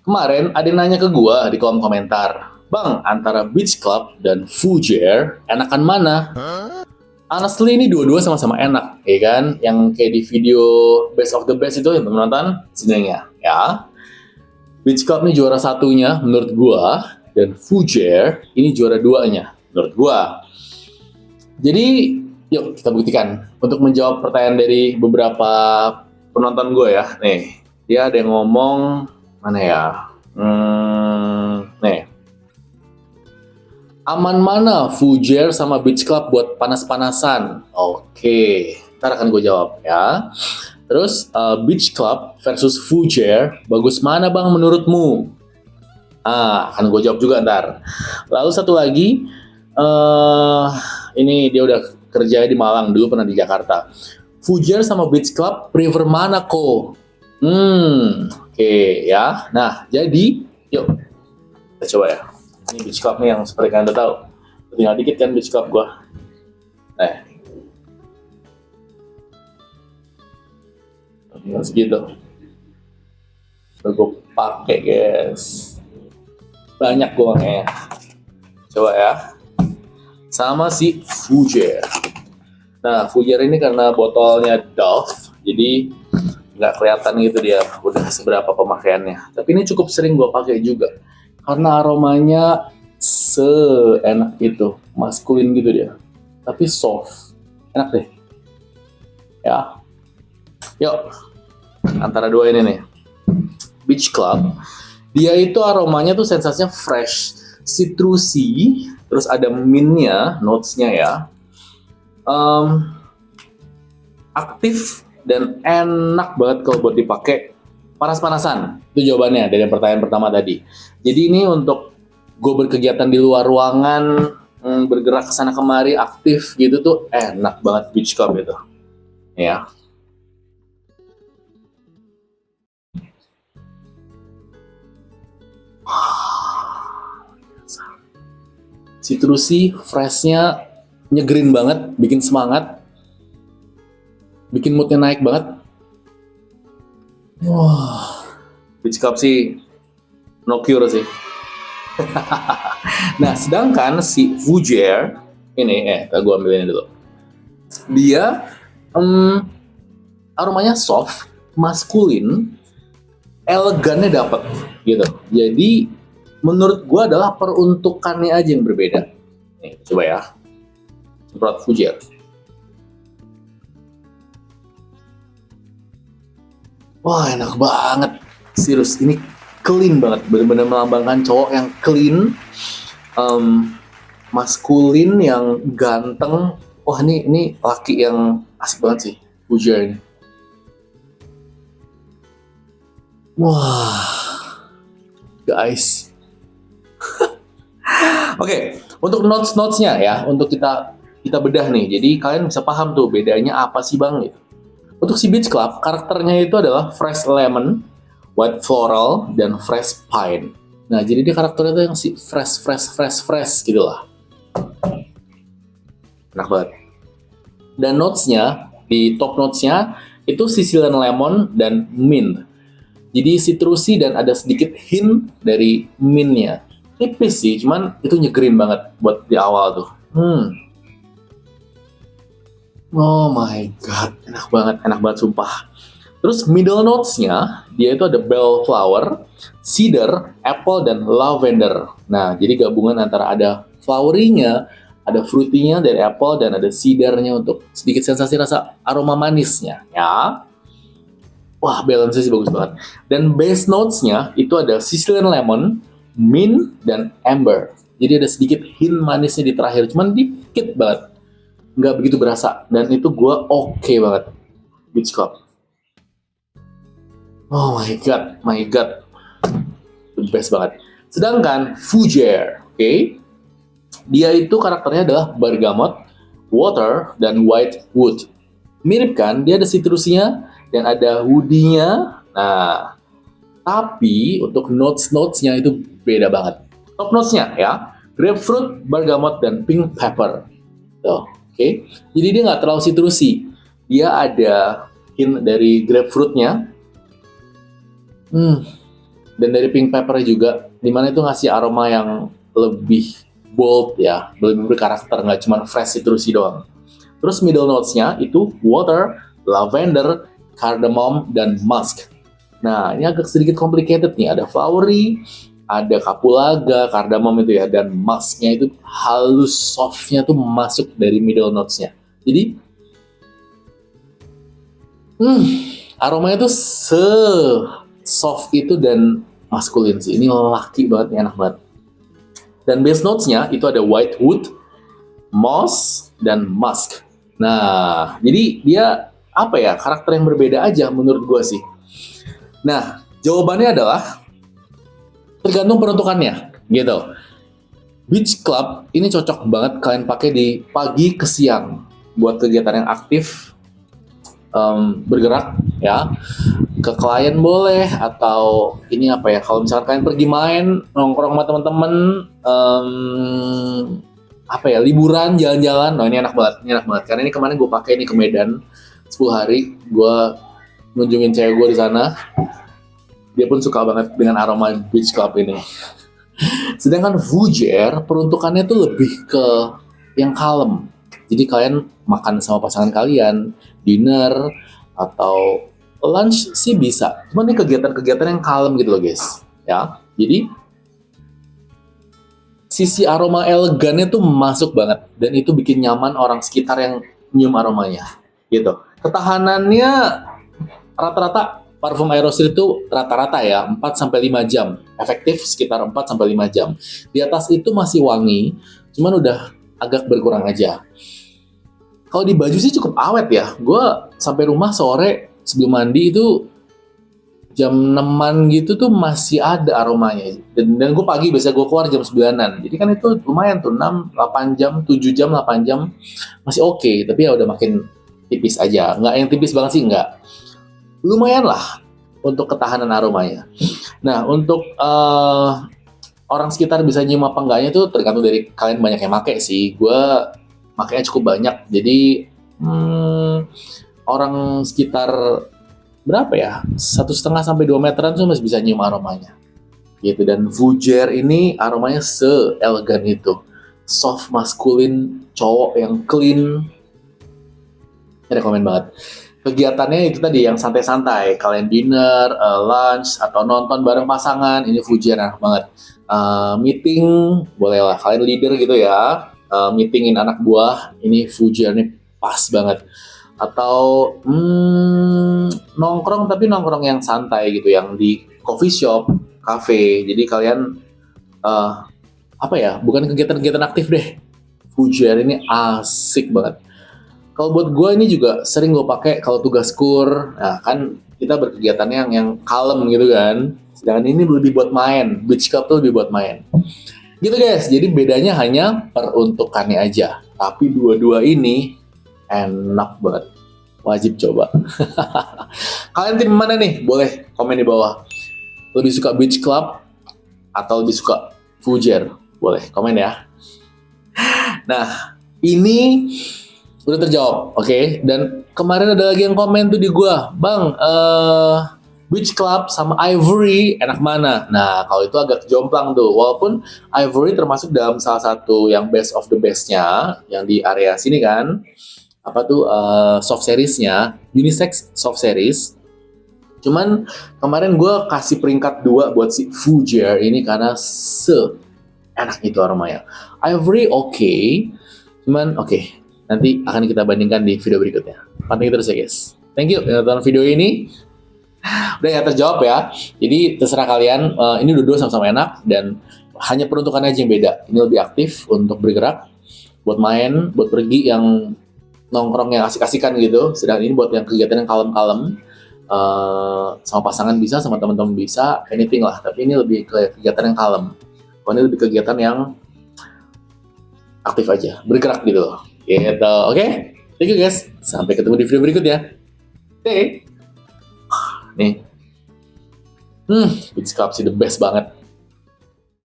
Kemarin ada yang nanya ke gua di kolom komentar, Bang, antara Beach Club dan Fougere, enakan mana? Honestly ini dua-dua sama-sama enak, ya kan? Yang kayak di video Best of the Best itu yang nonton sebenarnya, ya. Beach Club ini juara satunya menurut gua, dan Fougere ini juara duanya menurut gua. Jadi, yuk kita buktikan. Untuk menjawab pertanyaan dari beberapa penonton gue ya, nih, dia ada yang ngomong, mana ya? Nih, aman mana Fougere sama Beach Club buat panas-panasan? Oke, ntar akan gue jawab ya. Terus Beach Club versus Fougere, bagus mana bang menurutmu? Akan gue jawab juga ntar. Lalu satu lagi, ini dia udah kerja di Malang, dulu pernah di Jakarta. Fougere sama Beach Club, prefer mana kok? Oke ya. Nah, jadi yuk kita coba ya. Ini Beach Club nih yang seperti kalian udah tahu. Tinggal dikit kan Beach Club gua. Tinggal segitu. Udah gue pakai guys. Banyak gua makanya. Coba ya. Sama si Fougere. Nah, Fougere ini karena botolnya Dove, jadi nggak kelihatan gitu dia udah seberapa pemakaiannya. Tapi ini cukup sering gue pakai juga karena aromanya seenak itu, maskulin gitu dia, tapi soft, enak deh. Ya, yuk antara dua ini nih, Beach Club, dia itu aromanya tuh sensasinya fresh, citrusy, terus ada mintnya, notesnya ya, aktif dan enak banget kalau buat dipakai panas-panasan. Itu jawabannya dari pertanyaan pertama tadi. Jadi ini untuk gue berkegiatan di luar ruangan, bergerak ke sana kemari, aktif gitu tuh enak banget Beach Club itu. Ya. Citrusy, freshnya nyegerin banget, bikin semangat, bikin moodnya naik banget. Wah, Beach Club sih no cure sih. Nah, sedangkan si Fougere ini, gue ambil ini dulu. Dia aromanya soft, maskulin, elegannya dapet gitu. Jadi menurut gue adalah peruntukannya aja yang berbeda. Nih, coba ya. Semprot Fougere. Wah, enak banget. Serius, ini clean banget. Bener-bener melambangkan cowok yang clean, maskulin, yang ganteng. Wah, ini laki yang asik banget sih, Fougere ini. Wah, guys. Oke, untuk notes-notesnya ya, untuk kita bedah nih. Jadi kalian bisa paham tuh bedanya apa sih bang gitu. Untuk si Beach Club, karakternya itu adalah fresh lemon, white floral, dan fresh pine. Nah, jadi dia karakternya tuh yang si fresh gitu lah. Enak banget. Dan notesnya, di top notesnya, itu Sicilian lemon dan mint. Jadi citrusy dan ada sedikit hint dari mintnya. Tipis sih, cuman itu nyegerin banget buat di awal tuh. Oh my god, enak banget sumpah. Terus middle notes-nya, dia itu ada bellflower, cedar, apple, dan lavender. Nah, jadi gabungan antara ada flowery-nya, ada fruity-nya dari apple, dan ada cedar-nya untuk sedikit sensasi rasa aroma manisnya, ya. Wah, balance sih bagus banget. Dan base notes-nya itu ada Sicilian lemon, mint, dan amber. Jadi ada sedikit hint manisnya di terakhir, cuman dikit banget. Nggak begitu berasa, dan itu gue oke banget. Beach Club. Oh my god, the best banget. Sedangkan Fougere, oke, dia itu karakternya adalah bergamot, water, dan white wood. Mirip kan, dia ada citrusnya dan ada woody-nya. Nah, tapi untuk notes-notesnya itu beda banget. Top notes-nya ya, grapefruit, bergamot, dan pink pepper. Tuh. Oke, jadi dia nggak terlalu citrusy. Dia ada hint dari grapefruitnya. dan dari pink pepper juga, dimana itu ngasih aroma yang lebih bold ya, lebih berkarakter, nggak cuma fresh citrusy doang. Terus middle notes-nya itu water, lavender, cardamom, dan musk. Nah, ini agak sedikit complicated nih, ada flowery, ada kapulaga, cardamom itu ya, dan musknya itu halus, softnya tuh masuk dari middle notes-nya. Jadi, aromanya tuh soft itu dan maskulin sih. Ini laki banget, ini enak banget. Dan base notes-nya itu ada white wood, moss, dan musk. Nah, jadi dia apa ya, karakter yang berbeda aja menurut gue sih. Nah, jawabannya adalah tergantung peruntukannya, gitu. Beach Club ini cocok banget kalian pakai di pagi ke siang buat kegiatan yang aktif, bergerak ya, ke klien boleh, atau ini apa ya, kalau misalkan kalian pergi main nongkrong sama teman-teman, apa ya, liburan jalan-jalan, ini enak banget karena ini kemarin gue pakai ini ke Medan 10 hari, gue ngunjungin cewek gue di sana, dia pun suka banget dengan aroma Beach Club ini. Sedangkan Fougere peruntukannya tuh lebih ke yang kalem. Jadi kalian makan sama pasangan kalian, dinner, atau lunch sih bisa. Cuma ini kegiatan-kegiatan yang kalem gitu loh guys. Ya, jadi sisi aroma elegannya tuh masuk banget. Dan itu bikin nyaman orang sekitar yang nyium aromanya. Gitu. Ketahanannya rata-rata parfum aerosol itu rata-rata ya 4-5 jam. Efektif sekitar 4-5 jam. Di atas itu masih wangi, cuman udah agak berkurang aja. Kalau di baju sih cukup awet ya. Gue sampai rumah sore sebelum mandi itu jam 6-an gitu tuh masih ada aromanya. Dan gue pagi biasa gue keluar jam 9-an. Jadi kan itu lumayan tuh 6-8 jam, 7 jam, 8 jam masih oke. Tapi ya udah makin tipis aja. Nggak yang tipis banget sih, nggak. Lumayan lah untuk ketahanan aromanya. Nah, untuk orang sekitar bisa nyium apa enggaknya tuh tergantung dari kalian banyak yang make sih. Gue makanya cukup banyak, jadi orang sekitar berapa ya, 1,5-2 meteran tuh masih bisa nyium aromanya gitu. Dan Fougere ini aromanya se-elegan itu, soft, maskulin, cowok yang clean, rekomen banget. Kegiatannya itu tadi yang santai-santai, kalian dinner, lunch, atau nonton bareng pasangan, ini Fougere enak banget. Meeting, boleh lah, kalian leader gitu ya, meetingin anak buah, ini Fougere ini pas banget. Atau nongkrong, tapi nongkrong yang santai gitu, yang di coffee shop, cafe. Jadi kalian apa ya, bukan kegiatan-kegiatan aktif deh. Fougere ini asik banget. Kalau buat gue ini juga sering gue pakai kalau tugas kur. Nah kan kita berkegiatannya yang kalem gitu kan. Sedangkan ini lebih buat main. Beach Club tuh lebih buat main. Gitu guys, jadi bedanya hanya peruntukannya aja. Tapi dua-dua ini enak banget. Wajib coba. Kalian tim mana nih? Boleh komen di bawah. Lebih suka Beach Club atau lebih suka Fougere? Boleh komen ya. Nah, ini udah terjawab, oke? Dan kemarin ada lagi yang komen tuh di gua, Bang, Beach Club sama Ivory enak mana? Nah, kalau itu agak jomplang tuh. Walaupun Ivory termasuk dalam salah satu yang best of the best-nya, yang di area sini kan, apa tuh, soft series-nya, unisex soft series. Cuman kemarin gua kasih peringkat 2 buat si Fougere ini karena enak itu aromanya. Ivory oke, cuman oke. Nanti akan kita bandingkan di video berikutnya. Pantengin terus ya guys. Thank you yang nonton video ini. Udah ya terjawab ya. Jadi terserah kalian. Ini dua-dua sama-sama enak dan hanya peruntukannya aja yang beda. Ini lebih aktif untuk bergerak, buat main, buat pergi yang nongkrong yang asik-asikan gitu. Sedangkan ini buat yang kegiatan yang kalem-kalem. Sama pasangan bisa, sama teman-teman bisa, anything lah. Tapi ini lebih ke kegiatan yang kalem. Kalau ini lebih kegiatan yang aktif aja, bergerak gitu loh. Gitu, oke? Thank you guys. Sampai ketemu di video berikutnya. Nih. Beach Club sih the best banget.